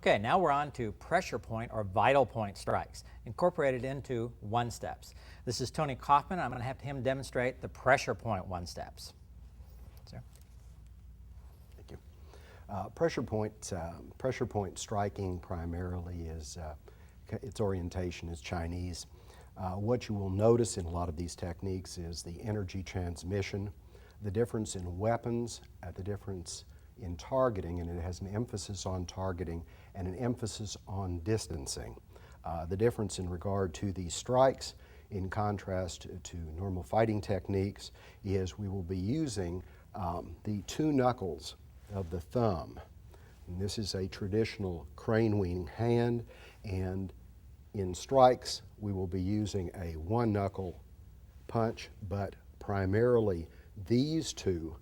Okay, now we're on to pressure point or vital point strikes, incorporated into one-steps. This is Tony Kaufman. I'm going to have him demonstrate the pressure point one-steps. Sir? Thank you. Pressure point striking primarily is, its orientation is Chinese. What you will notice in a lot of these techniques is the energy transmission, the difference in weapons, the difference in targeting, and it has an emphasis on targeting and an emphasis on distancing. The difference in regard to these strikes, in contrast to normal fighting techniques, is we will be using the two knuckles of the thumb. And this is a traditional crane wing hand, and in strikes we will be using a one knuckle punch, but primarily these two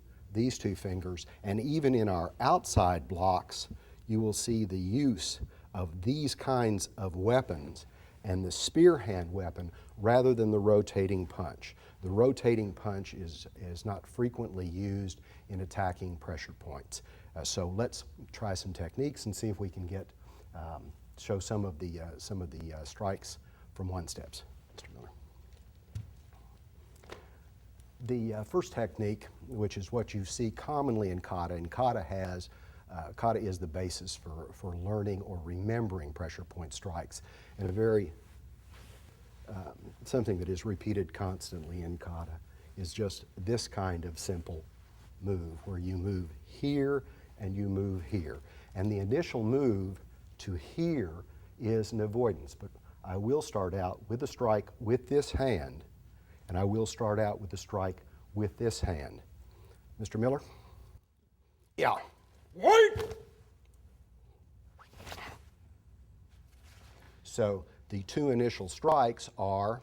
fingers, and even in our outside blocks you will see the use of these kinds of weapons and the spear hand weapon rather than the rotating punch. The rotating punch is not frequently used in attacking pressure points. So let's try some techniques and see if we can show some of the strikes from one-steps. Mr. Miller. The first technique, which is what you see commonly in kata, and kata is the basis for learning or remembering pressure point strikes, and something that is repeated constantly in kata is just this kind of simple move, where you move here and you move here. And the initial move to here is an avoidance, but I will start out with a strike with this hand, and I will start out with the strike with this hand. Mr. Miller? Yeah. Wait! So the two initial strikes are,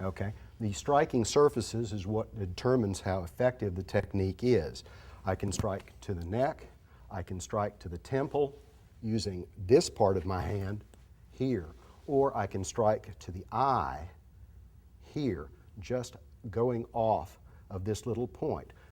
okay, the striking surfaces is what determines how effective the technique is. I can strike to the neck, I can strike to the temple using this part of my hand here, or I can strike to the eye here, just going off of this little point.